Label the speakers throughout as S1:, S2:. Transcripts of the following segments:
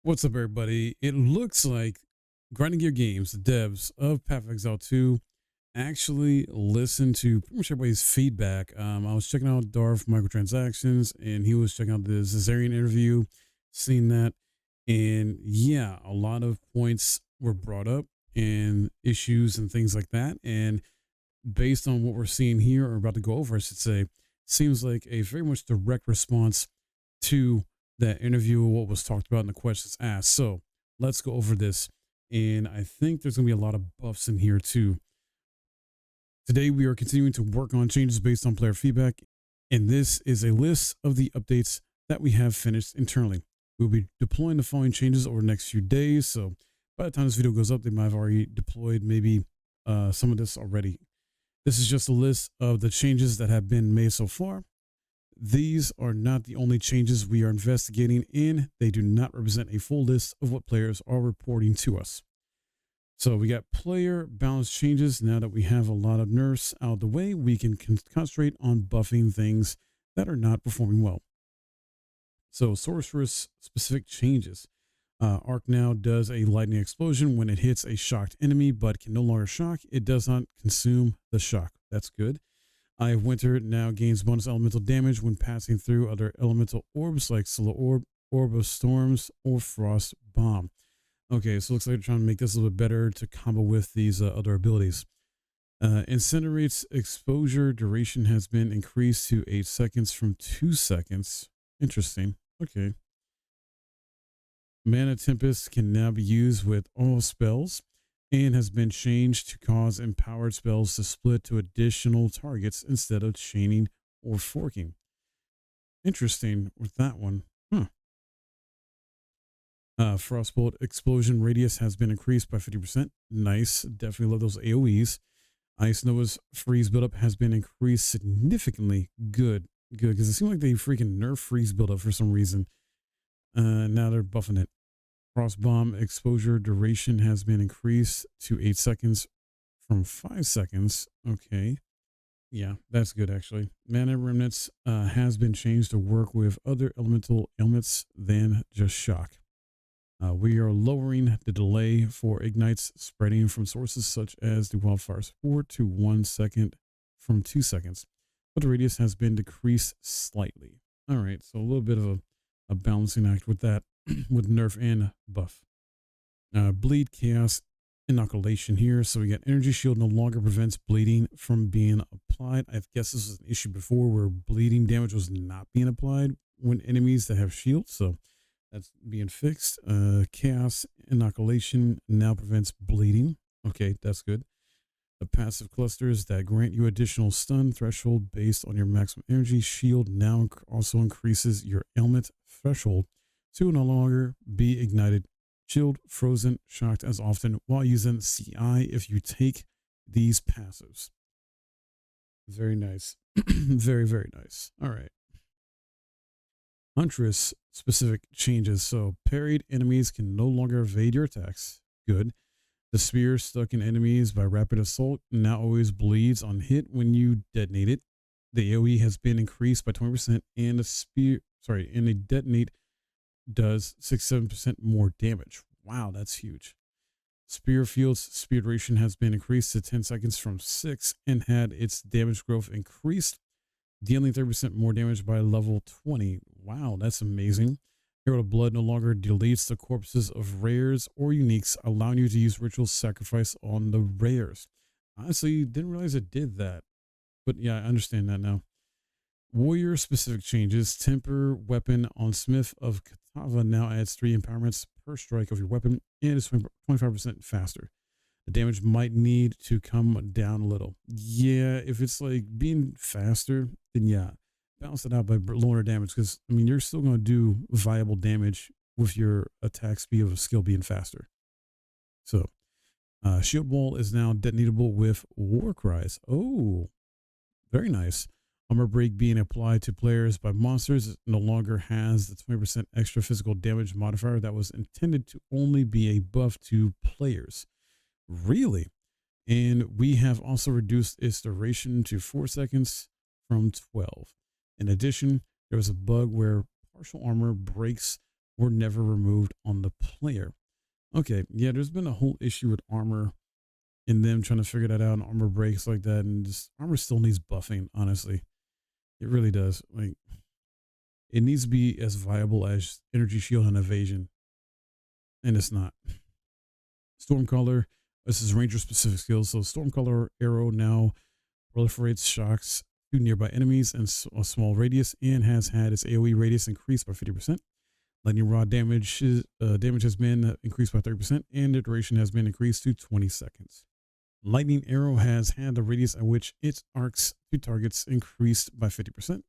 S1: What's up, everybody? It looks like Grinding Gear Games, the devs of Path of Exile 2, actually listened to pretty much everybody's feedback. I was checking out Darth Microtransactions, and he was checking out the Caesarian interview, seeing that. And yeah, a lot of points were brought up and issues and things like that. And based on what we're seeing here, or about to go over, I should say, seems like a very much direct response to that interview, what was talked about, and the questions asked. So let's go over this. And I think there's going to be a lot of buffs in here too. Today, we are continuing to work on changes based on player feedback. And this is a list of the updates that we have finished internally. We'll be deploying the following changes over the next few days. So by the time this video goes up, they might have already deployed maybe some of this already. This is just a list of the changes that have been made so far. These are not the only changes we are investigating, and they do not represent a full list of what players are reporting to us. So we got player balance changes. Now that we have a lot of nerfs out of the way, we can concentrate on buffing things that are not performing well. So sorceress specific changes. Arc now does a lightning explosion when it hits a shocked enemy, but can no longer shock. It does not consume the shock. That's good. Eye of Winter now gains bonus elemental damage when passing through other elemental orbs like Solar Orb, Orb of Storms, or Frost Bomb. Okay, so it looks like they're trying to make this a little bit better to combo with these other abilities. Incinerate's exposure duration has been increased to 8 seconds from 2 seconds. Interesting. Okay. Mana Tempest can now be used with all spells and has been changed to cause empowered spells to split to additional targets instead of chaining or forking. Interesting with that one. Frostbolt explosion radius has been increased by 50%. Nice. Definitely love those AoEs. Ice Nova's freeze buildup has been increased significantly. Good. Because it seemed like they freaking nerf freeze buildup for some reason. Now they're buffing it. Frost Bomb exposure duration has been increased to 8 seconds from 5 seconds. Okay. Yeah, that's good actually. Mana Remnants has been changed to work with other elemental ailments than just shock. We are lowering the delay for ignites spreading from sources such as the wildfire spore to 1 second from 2 seconds, but the radius has been decreased slightly. All right, so a little bit of a balancing act with that, with nerf and buff. Bleed Chaos inoculation here. So we got energy shield no longer prevents bleeding from being applied. I guess this was an issue before where bleeding damage was not being applied when enemies that have shields. So that's being fixed. Chaos inoculation now prevents bleeding. Okay, that's good. The passive clusters that grant you additional stun threshold based on your maximum energy shield now also increases your ailment threshold to no longer be ignited, chilled, frozen, shocked as often while using CI if you take these passives. Very nice. Very, very nice. All right. Huntress specific changes. So parried enemies can no longer evade your attacks. Good. The spear stuck in enemies by rapid assault now always bleeds on hit when you detonate it. The AoE has been increased by 20%, and the detonate does 6-7% more damage. Wow, that's huge. Spear Field's spear duration has been increased to 10 seconds from 6 and had its damage growth increased, dealing 30% more damage by level 20. Wow, that's amazing. Herald of Blood no longer deletes the corpses of rares or uniques, allowing you to use ritual sacrifice on the rares. Honestly, didn't realize it did that. But yeah, I understand that now. Warrior specific changes. Temper weapon on Smith of Katava now adds 3 empowerments per strike of your weapon and is 25% faster. The damage might need to come down a little. Yeah, if it's like being faster, then yeah, balance it out by lower damage, because I mean you're still going to do viable damage with your attack speed of a skill being faster. So shield wall is now detonatable with war cries. Oh, very nice. Armor break being applied to players by monsters no longer has the 20% extra physical damage modifier that was intended to only be a buff to players. Really? And we have also reduced its duration to 4 seconds from 12. In addition, there was a bug where partial armor breaks were never removed on the player. Okay, yeah, there's been a whole issue with armor and them trying to figure that out and armor breaks like that, and just armor still needs buffing, honestly. It really does. Like, it needs to be as viable as energy shield and evasion, and it's not. Stormcaller, this is ranger specific skills. So Stormcaller arrow now proliferates shocks to nearby enemies in a small radius and has had its AoE radius increased by 50%. Lightning rod damage has been increased by 30%, and the duration has been increased to 20 seconds. Lightning arrow has had the radius at which it arcs to targets increased by 50%.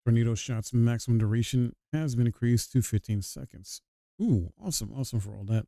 S1: Tornado shot's maximum duration has been increased to 15 seconds. Ooh, awesome for all that.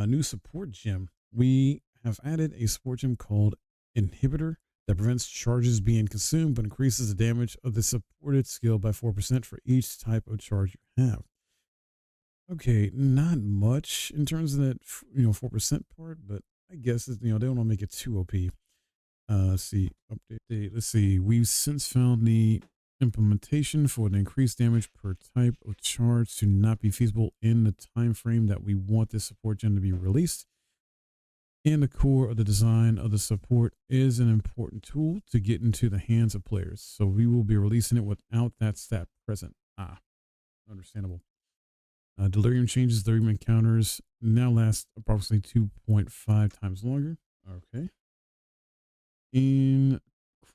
S1: New support gem. We have added a support gem called Inhibitor that prevents charges being consumed but increases the damage of the supported skill by 4% for each type of charge you have. Okay, not much in terms of that, 4% part, but I guess they don't want to make it too OP. Let's see, update date. Let's see. We've since found the implementation for the increased damage per type of charge to not be feasible in the time frame that we want this support gem to be released. And the core of the design of the support is an important tool to get into the hands of players. So we will be releasing it without that stat present. Understandable. Delirium changes. Delirium encounters now last approximately 2.5 times longer. Okay. In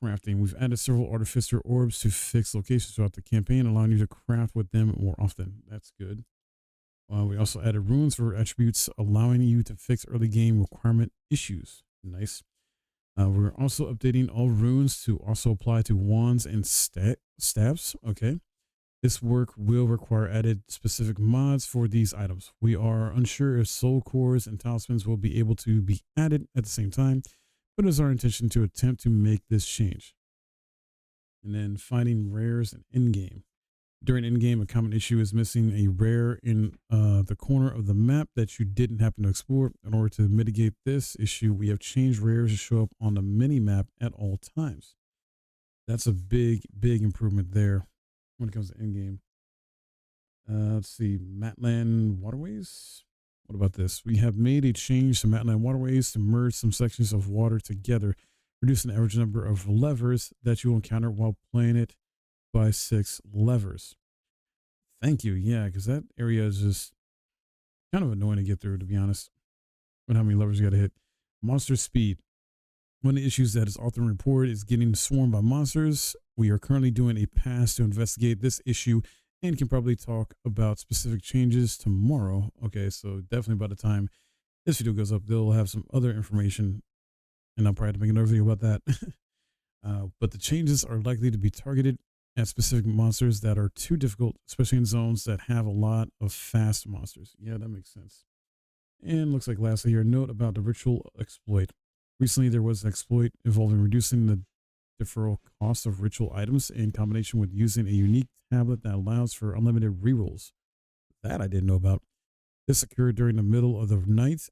S1: crafting, we've added several artificer orbs to fix locations throughout the campaign, allowing you to craft with them more often. That's good. We also added runes for attributes, allowing you to fix early game requirement issues. Nice. We're also updating all runes to also apply to wands and staffs. Okay. This work will require added specific mods for these items. We are unsure if soul cores and talismans will be able to be added at the same time, but it is our intention to attempt to make this change. And then finding rares in in-game. During in-game, a common issue is missing a rare in the corner of the map that you didn't happen to explore. In order to mitigate this issue, we have changed rares to show up on the mini-map at all times. That's a big improvement there when it comes to in-game. Let's see, Matland Waterways. What about this? We have made a change to Matland Waterways to merge some sections of water together, reducing the average number of levers that you will encounter while playing it by 6 levers. Thank you. Yeah, because that area is just kind of annoying to get through, to be honest, with how many levers you got to hit. Monster speed. One of the issues that is often reported is getting swarmed by monsters. We are currently doing a pass to investigate this issue and can probably talk about specific changes tomorrow. Okay, so definitely by the time this video goes up, they'll have some other information, and I'll probably have to make another video about that. But the changes are likely to be targeted at specific monsters that are too difficult, especially in zones that have a lot of fast monsters. Yeah, that makes sense. And looks like lastly here, note about the ritual exploit. Recently, there was an exploit involving reducing the deferral cost of ritual items in combination with using a unique tablet that allows for unlimited rerolls. That I didn't know about. This occurred during the middle of the night,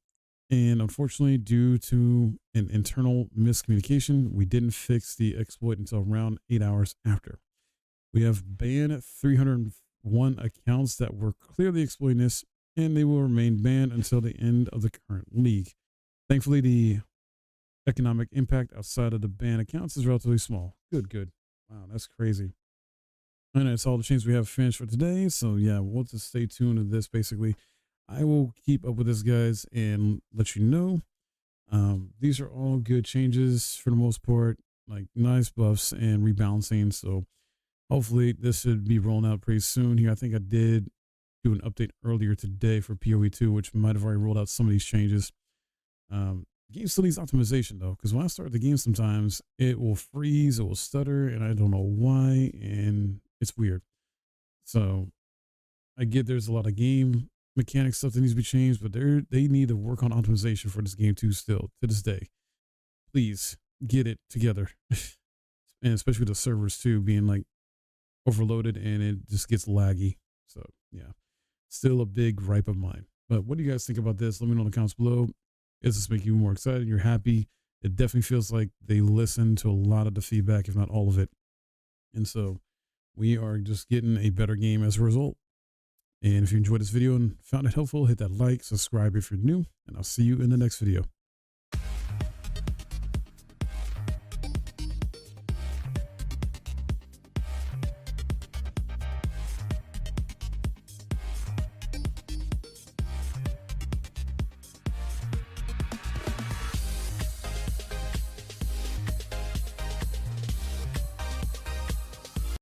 S1: and unfortunately, due to an internal miscommunication, we didn't fix the exploit until around 8 hours after. We have banned 301 accounts that were clearly exploiting this, and they will remain banned until the end of the current league. Thankfully, the economic impact outside of the ban accounts is relatively small. Good. Wow, that's crazy. And that's all the changes we have finished for today. So yeah, we'll just stay tuned to this. Basically, I will keep up with this, guys, and let you know. These are all good changes for the most part, like nice buffs and rebalancing. So hopefully this should be rolling out pretty soon here. I think I did do an update earlier today for PoE2, which might have already rolled out some of these changes. Game still needs optimization though, because when I start the game, sometimes it will freeze, it will stutter, and I don't know why, and it's weird. So I get there's a lot of game mechanic stuff that needs to be changed, but they need to work on optimization for this game too. Still to this day, please get it together, and especially with the servers too being like overloaded and it just gets laggy. So yeah, still a big gripe of mine. But what do you guys think about this? Let me know in the comments below. Is this making you more excited? You're happy? It definitely feels like they listen to a lot of the feedback, if not all of it. And so we are just getting a better game as a result. And if you enjoyed this video and found it helpful, hit that like, subscribe if you're new, and I'll see you in the next video.